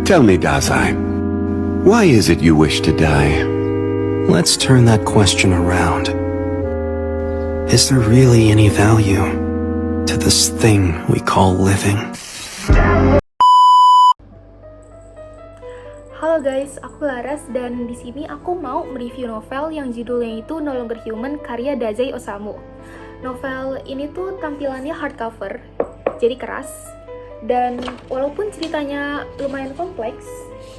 Tell me, Dazai, why is it you wish to die? Let's turn that question around. Is there really any value to this thing we call living? Halo guys, aku Laras dan di sini aku mau mereview novel yang judulnya itu No Longer Human karya Dazai Osamu. Novel ini tuh tampilannya hardcover, jadi keras. Dan walaupun ceritanya lumayan kompleks,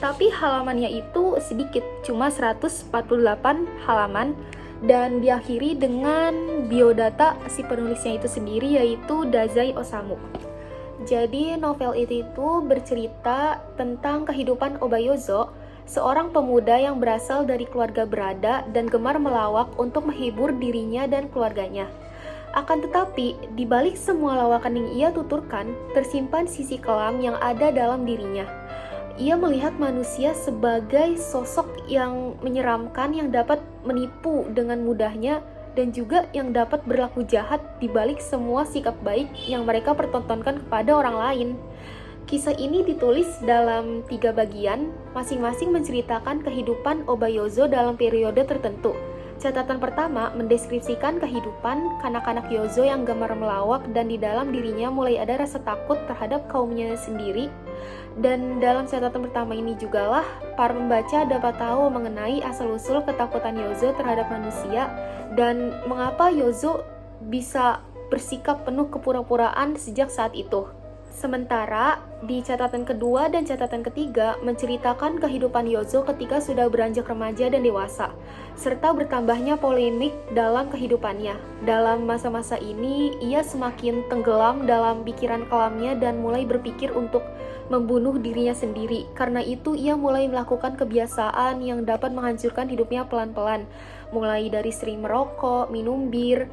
tapi halamannya itu sedikit, cuma 148 halaman. Dan diakhiri dengan biodata si penulisnya itu sendiri, yaitu Dazai Osamu. Jadi novel itu bercerita tentang kehidupan Obayozo, seorang pemuda yang berasal dari keluarga berada dan gemar melawak untuk menghibur dirinya dan keluarganya. Akan tetapi, di balik semua lawakan yang ia tuturkan, tersimpan sisi kelam yang ada dalam dirinya. Ia melihat manusia sebagai sosok yang menyeramkan yang dapat menipu dengan mudahnya dan juga yang dapat berlaku jahat di balik semua sikap baik yang mereka pertontonkan kepada orang lain. Kisah ini ditulis dalam 3 bagian, masing-masing menceritakan kehidupan Obayozo dalam periode tertentu. Catatan pertama mendeskripsikan kehidupan kanak-kanak Yozo yang gemar melawak dan di dalam dirinya mulai ada rasa takut terhadap kaumnya sendiri. Dan dalam catatan pertama ini jugalah para pembaca dapat tahu mengenai asal-usul ketakutan Yozo terhadap manusia dan mengapa Yozo bisa bersikap penuh kepura-puraan sejak saat itu. Sementara di catatan kedua dan catatan ketiga menceritakan kehidupan Yozo ketika sudah beranjak remaja dan dewasa, serta bertambahnya polemik dalam kehidupannya. Dalam masa-masa ini, ia semakin tenggelam dalam pikiran kelamnya dan mulai berpikir untuk membunuh dirinya sendiri. Karena itu, ia mulai melakukan kebiasaan yang dapat menghancurkan hidupnya pelan-pelan, mulai dari sering merokok, minum bir,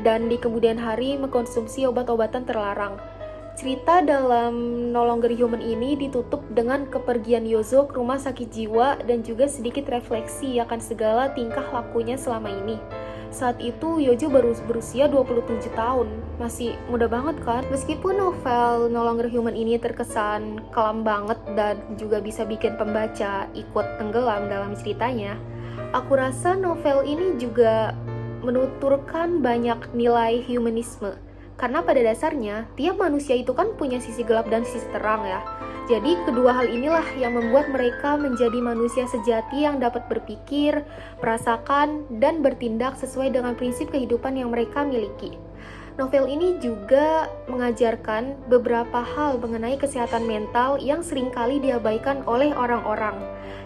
dan di kemudian hari mengkonsumsi obat-obatan terlarang. Cerita dalam No Longer Human ini ditutup dengan kepergian Yozo ke rumah sakit jiwa dan juga sedikit refleksi akan segala tingkah lakunya selama ini. Saat itu Yozo baru berusia 27 tahun, masih muda banget kan? Meskipun novel No Longer Human ini terkesan kelam banget dan juga bisa bikin pembaca ikut tenggelam dalam ceritanya, aku rasa novel ini juga menuturkan banyak nilai humanisme. Karena pada dasarnya, tiap manusia itu kan punya sisi gelap dan sisi terang ya. Jadi kedua hal inilah yang membuat mereka menjadi manusia sejati yang dapat berpikir, merasakan, dan bertindak sesuai dengan prinsip kehidupan yang mereka miliki. Novel ini juga mengajarkan beberapa hal mengenai kesehatan mental yang seringkali diabaikan oleh orang-orang.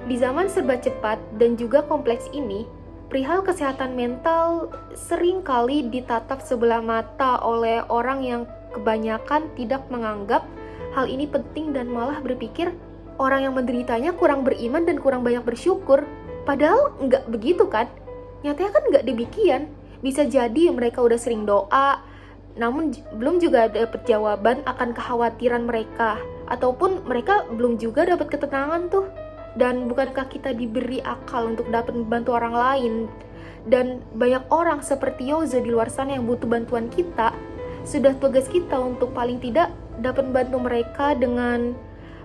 Di zaman serba cepat dan juga kompleks ini, perihal kesehatan mental sering kali ditatap sebelah mata oleh orang yang kebanyakan tidak menganggap hal ini penting dan malah berpikir orang yang menderitanya kurang beriman dan kurang banyak bersyukur. Padahal nggak begitu kan? Nyatanya kan nggak demikian. Bisa jadi mereka udah sering doa, namun belum juga dapat jawaban akan kekhawatiran mereka. Ataupun mereka belum juga dapat ketenangan tuh. Dan bukankah kita diberi akal untuk dapat membantu orang lain? Dan banyak orang seperti Yozo di luar sana yang butuh bantuan kita. Sudah tugas kita untuk paling tidak dapat membantu mereka dengan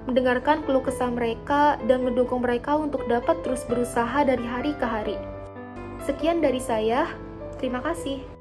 mendengarkan keluh kesah mereka dan mendukung mereka untuk dapat terus berusaha dari hari ke hari. Sekian dari saya, terima kasih.